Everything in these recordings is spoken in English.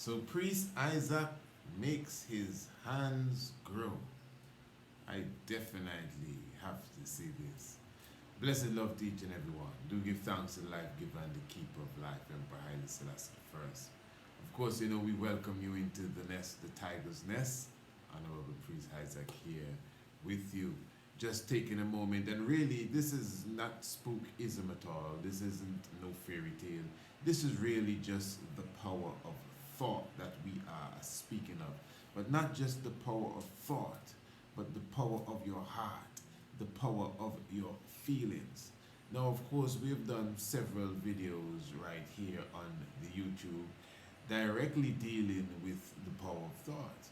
So Priest Isaac makes his hands grow. I definitely have to say this. Blessed love to each and everyone. Do give thanks to the life giver and the keeper of life, Emperor Haile Selassie first. Of course, we welcome you into the nest, the tiger's nest. Honorable Priest Isaac here with you. Just taking a moment, and really, this is not spookism at all. This isn't no fairy tale. This is really just the power of thought that we are speaking of. But not just the power of thought, but the power of your heart, the power of your feelings. Now, of course, we've done several videos right here on the YouTube directly dealing with the power of thought,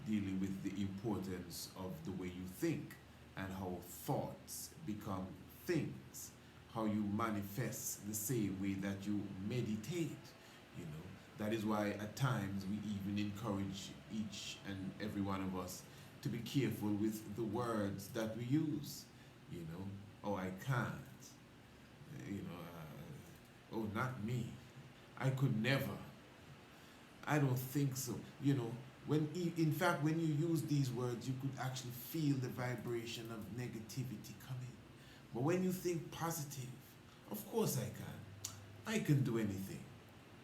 dealing with the importance of the way you think and how thoughts become things, how you manifest the same way that you meditate. That is why at times we even encourage each and every one of us to be careful with the words that we use. Oh, I can't. Oh, not me. I could never. I don't think so. In fact, when you use these words, you could actually feel the vibration of negativity coming. But when you think positive, of course I can. I can do anything.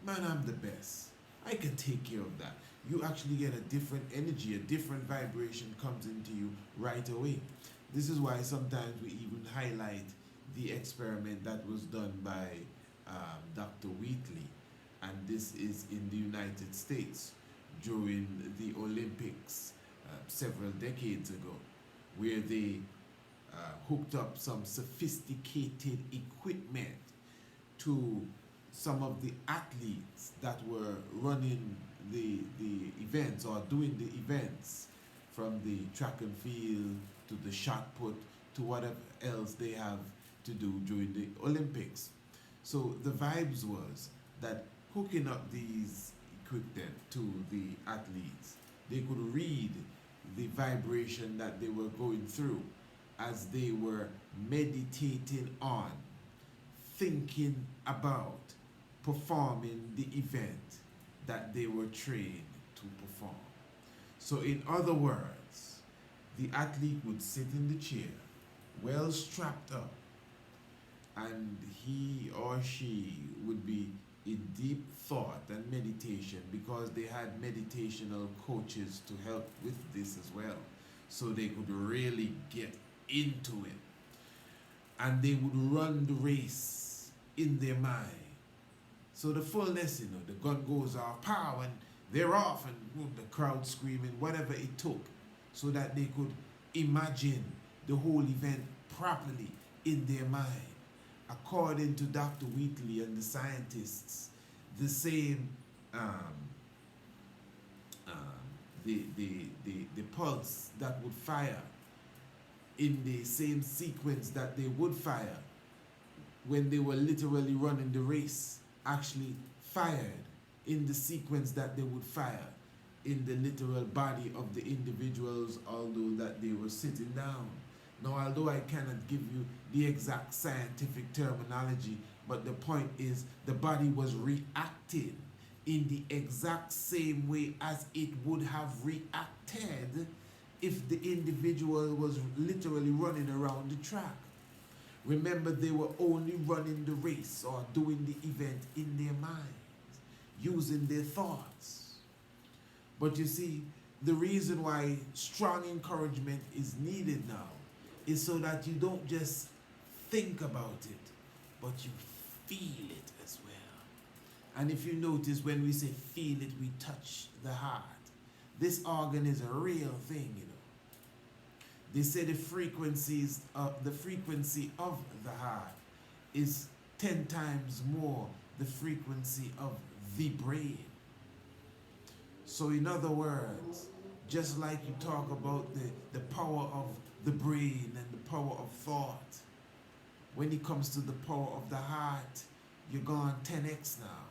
Man, I'm the best. I can take care of that. You actually get a different energy, a different vibration comes into you right away. This is why sometimes we even highlight the experiment that was done by Dr. Wheatley, and this is in the United States during the Olympics several decades ago, where they hooked up some sophisticated equipment to some of the athletes that were running the events or doing the events, from the track and field to the shot put to whatever else they have to do during the Olympics. So the vibes was that hooking up these equipment to the athletes, they could read the vibration that they were going through as they were meditating on, thinking about performing the event that they were trained to perform. So in other words, the athlete would sit in the chair, well strapped up, and he or she would be in deep thought and meditation, because they had meditational coaches to help with this as well, so they could really get into it. And they would run the race in their mind. So the fullness, the gun goes off, pow, and they're off, and the crowd screaming, whatever it took, so that they could imagine the whole event properly in their mind. According to Dr. Wheatley and the scientists, the same the pulse that would fire in the same sequence that they would fire when they were literally running the race actually fired in the sequence that they would fire in the literal body of the individuals, although that they were sitting down. Now, although I cannot give you the exact scientific terminology, but the point is the body was reacting in the exact same way as it would have reacted if the individual was literally running around the track. Remember, they were only running the race or doing the event in their minds, using their thoughts. But you see, the reason why strong encouragement is needed now is so that you don't just think about it, but you feel it as well. And if you notice, when we say feel it, we touch the heart. This organ is a real thing, They say the frequency of the heart is 10 times more the frequency of the brain. So in other words, just like you talk about the power of the brain and the power of thought, when it comes to the power of the heart, you're gone 10x now.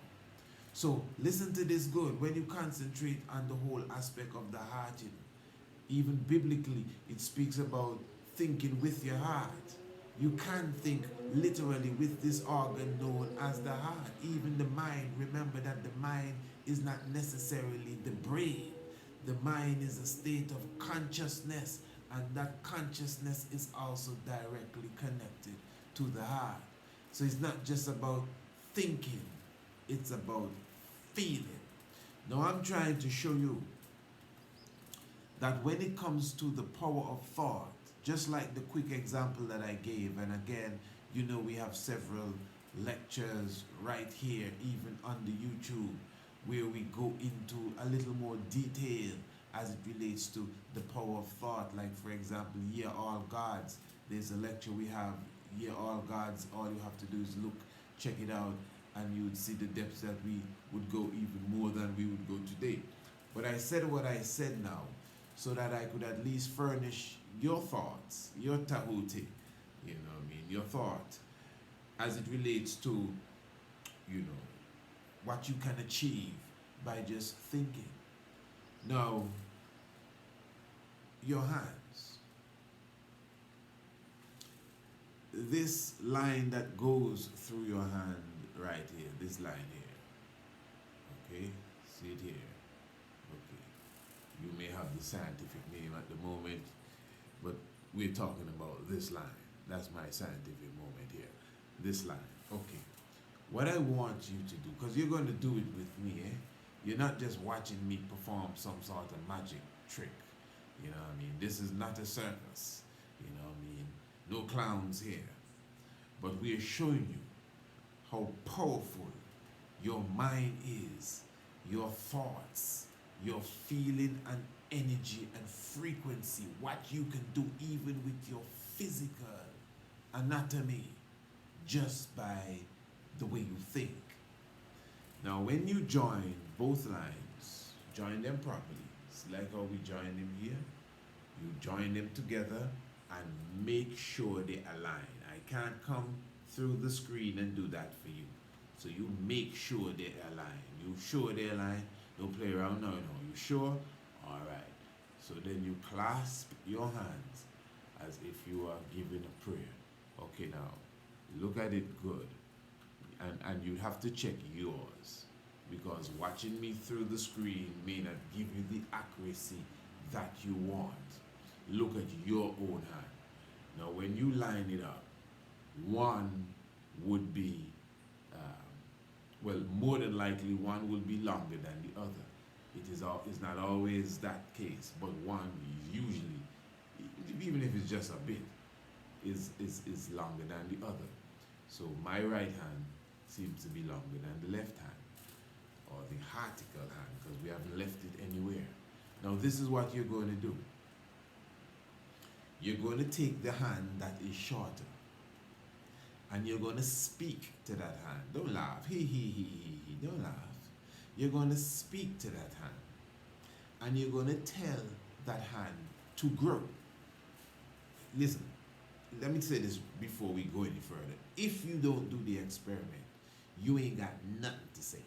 So listen to this good. When you concentrate on the whole aspect of the heart, even biblically, it speaks about thinking with your heart. You can think literally with this organ known as the heart. Even the mind, remember that the mind is not necessarily the brain. The mind is a state of consciousness, and that consciousness is also directly connected to the heart. So it's not just about thinking, it's about feeling. Now I'm trying to show you that when it comes to the power of thought, just like the quick example that I gave, and again, you know, we have several lectures right here, even on the YouTube, where we go into a little more detail as it relates to the power of thought. Like, for example, Ye All Gods. There's a lecture we have, Ye All Gods. All you have to do is look, check it out, and you would see the depths that we would go even more than we would go today. But I said what I said now, so that I could at least furnish your thoughts, your tahuti, you know what I mean, your thought, as it relates to, you know, what you can achieve by just thinking. Now, your hands. This line that goes through your hand right here, this line here, okay, see it here, okay. You may have the scientific name at the moment, but we're talking about this line. That's my scientific moment here. This line. Okay. What I want you to do, because you're going to do it with me, eh? You're not just watching me perform some sort of magic trick. You know what I mean? This is not a circus. You know what I mean? No clowns here. But we are showing you how powerful your mind is, your thoughts, your feeling and energy and frequency, what you can do even with your physical anatomy just by the way you think. Now, when you join both lines, join them properly. It's like how we join them here. You join them together and make sure they align. I can't come through the screen and do that for you. So you make sure they align. You sure they align? Don't play around. No. You sure? All right. So then you clasp your hands as if you are giving a prayer. Okay, now look at it good. And you have to check yours, because watching me through the screen may not give you the accuracy that you want. Look at your own hand. Now when you line it up, one would be, well, more than likely one will be longer than the other. It's not always that case, but one usually, even if it's just a bit, is longer than the other. So my right hand seems to be longer than the left hand, or the vertical hand, because we haven't left it anywhere. Now this is what you're going to do. You're going to take the hand that is shorter, and you're going to speak to that hand. Don't laugh. He. Don't laugh. You're going to speak to that hand, and you're going to tell that hand to grow. Listen, let me say this before we go any further. If you don't do the experiment, you ain't got nothing to say.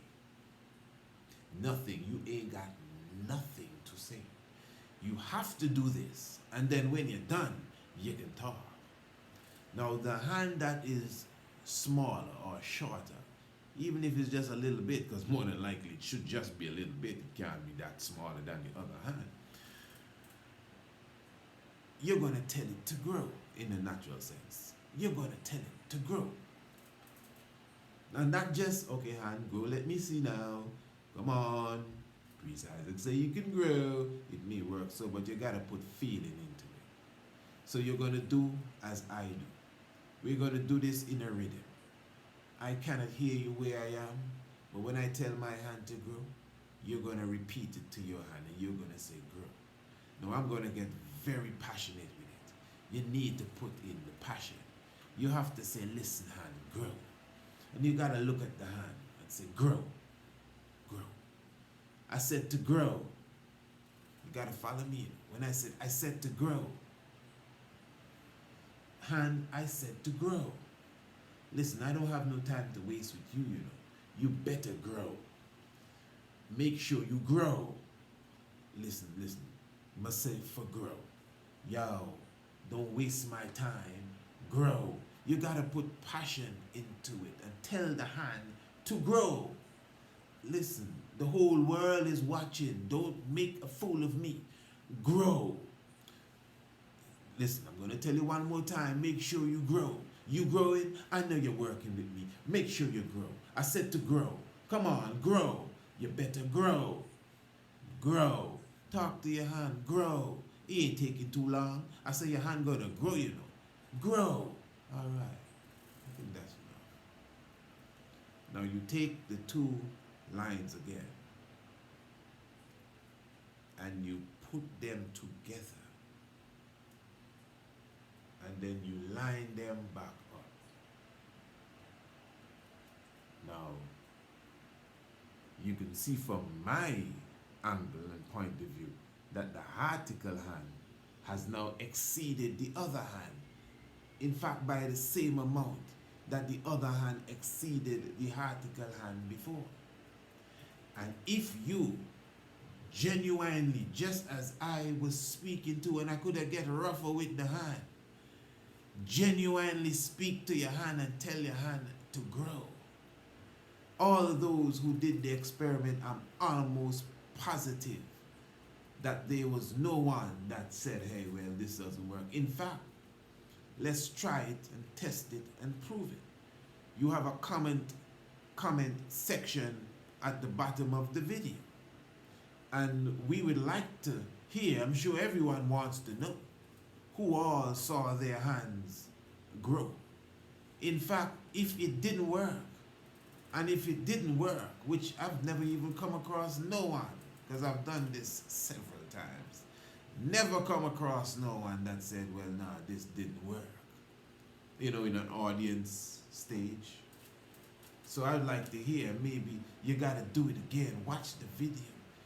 Nothing. You ain't got nothing to say. You have to do this, and then when you're done, you can talk. Now, the hand that is smaller or shorter, even if it's just a little bit, because more than likely it should just be a little bit, it can't be that smaller than the other hand, you're going to tell it to grow in a natural sense. You're going to tell it to grow. Now, not just, okay, hand, grow, let me see now. Come on. Priest Isaac say you can grow. It may work so, but you got to put feeling into it. So you're going to do as I do. We're going to do this in a rhythm. I cannot hear you where I am, but when I tell my hand to grow, you're going to repeat it to your hand, and you're going to say grow. Now I'm going to get very passionate with it. You need to put in the passion. You have to say, listen, hand, grow. And you got to look at the hand and say, grow, grow. I said to grow. You got to follow me. When I said to grow. Hand, I said to grow. Listen, I don't have no time to waste with you, you know. You better grow. Make sure you grow. Listen. Must say for grow. Yo, don't waste my time. grow. You gotta put passion into it and tell the hand to grow. Listen, the whole world is watching. Don't make a fool of me. Grow. Listen, I'm going to tell you one more time. Make sure you grow. You growing? I know you're working with me. Make sure you grow. I said to grow. Come on, grow. You better grow. Grow. Talk to your hand. Grow. It ain't taking too long. I say your hand going to grow, you know. Grow. All right. I think that's enough. Now you take the two lines again and you put them together. And then you line them back up. Now, you can see from my angle and point of view that the vertical hand has now exceeded the other hand. In fact, by the same amount that the other hand exceeded the vertical hand before. And if you genuinely, just as I was speaking to, and I could have get rougher with the hand, genuinely speak to your hand and tell your hand to grow. All of those who did the experiment, I'm almost positive that there was no one that said, hey, well, this doesn't work. In fact, let's try it and test it and prove it. You have a comment section at the bottom of the video. And we would like to hear, I'm sure everyone wants to know, who all saw their hands grow. In fact, if it didn't work, and if it didn't work, which I've never even come across no one, because I've done this several times, never come across no one that said, well, nah, this didn't work, you know, in an audience stage. So I'd like to hear, maybe you got to do it again, watch the video.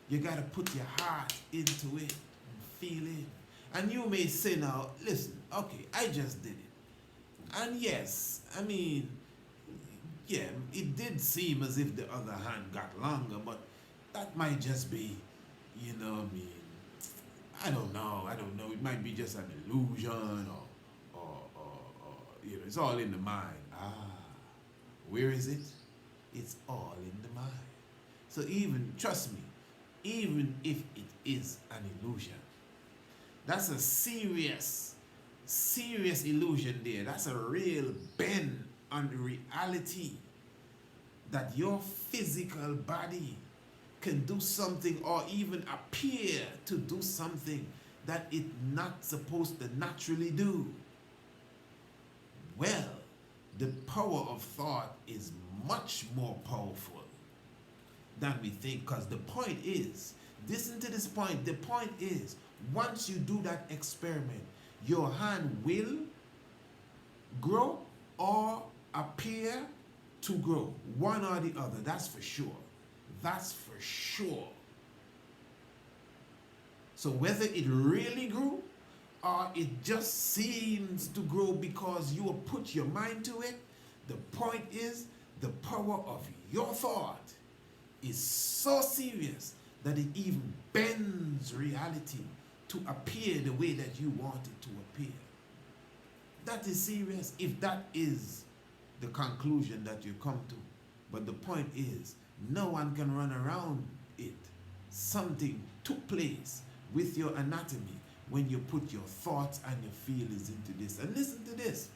You got to put your heart into it and feel it. And you may say now, listen, okay, I just did it. And yes, I mean, yeah, it did seem as if the other hand got longer, but that might just be, you know, I mean, I don't know. It might be just an illusion or you know, it's all in the mind. Where is it? It's all in the mind. So even, trust me, even if it is an illusion, that's a serious illusion there. That's a real bend on the reality that your physical body can do something or even appear to do something that it's not supposed to naturally do. Well, the power of thought is much more powerful than we think, because the point is, listen to this point, the point is, once you do that experiment, your hand will grow or appear to grow, one or the other. That's for sure. That's for sure. So whether it really grew or it just seems to grow because you will put your mind to it, the point is the power of your thought is so serious that it even bends reality to appear the way that you want it to appear. That is serious if that is the conclusion that you come to. But the point is, no one can run around it. Something took place with your anatomy when you put your thoughts and your feelings into this. And listen to this.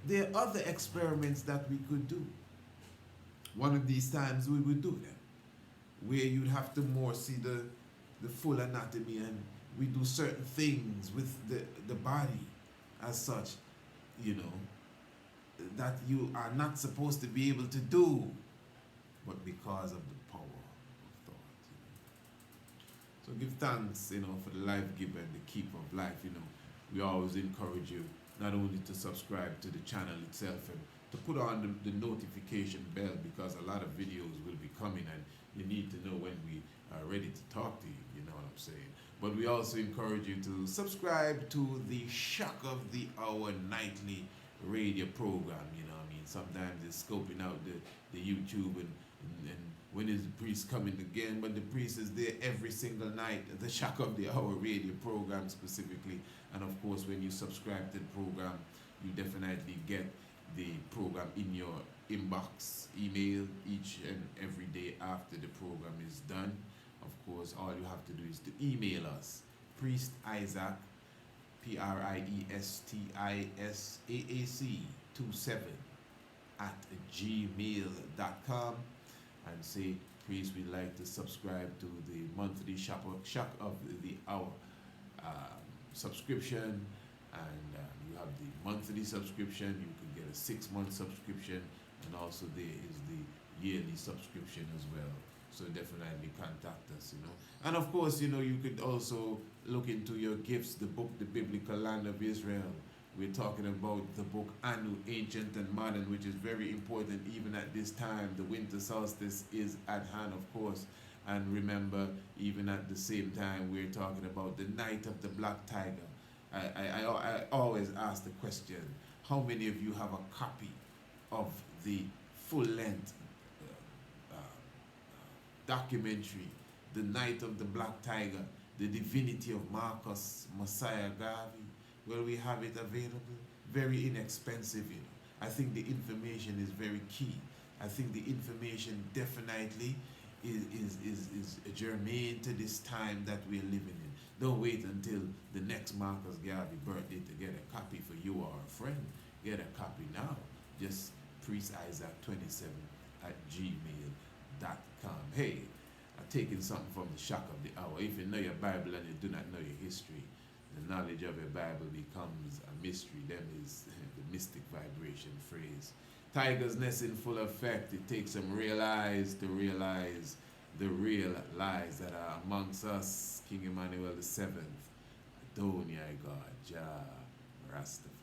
There are other experiments that we could do. One of these times we would do them, where you'd have to more see the full anatomy, and we do certain things with the body as such, you know, that you are not supposed to be able to do, but because of the power of thought. You know. So give thanks, you know, for the life giver and the keeper of life. You know, we always encourage you not only to subscribe to the channel itself and to put on the notification bell, because a lot of videos will be coming and you need to know when we are ready to talk to you, you know what I'm saying. But we also encourage you to subscribe to the Shock of the Hour nightly radio program, you know what I mean. Sometimes it's scoping out the YouTube and when is the priest coming again, but the priest is there every single night, the Shock of the Hour radio program specifically. And of course, when you subscribe to the program, you definitely get the program in your inbox email each and every day after the program is done. Of course, all you have to do is to email us, Priest Isaac, PRIESTISAAC 27 at gmail.com, and say, please, we'd like to subscribe to the monthly shock of the hour subscription. And you have the monthly subscription, you can get a 6-month subscription, and also there is the yearly subscription as well. So definitely contact us, you know. And of course, you know, you could also look into your gifts, the book, The Biblical Land of Israel. We're talking about the book Anu, Ancient and Modern, which is very important even at this time. The winter solstice is at hand, of course. And remember, even at the same time, we're talking about the Night of the Black Tiger. I always ask the question, how many of you have a copy of the full-length documentary, The Night of the Black Tiger, The Divinity of Marcus Messiah Garvey? Well, we have it available, very inexpensive, you know. I think the information is very key. I think the information definitely is germane to this time that we're living in. Don't wait until the next Marcus Garvey birthday to get a copy for you or a friend. Get a copy now. Just priestisaac27@gmail.com. Hey, I'm taking something from the shock of the hour. If you know your Bible and you do not know your history, the knowledge of your Bible becomes a mystery. That is the mystic vibration phrase. Tiger's nest in full effect. It takes some real eyes to realize the real lies that are amongst us. King Emmanuel the Seventh, Adonai God, Jah, Rastafari.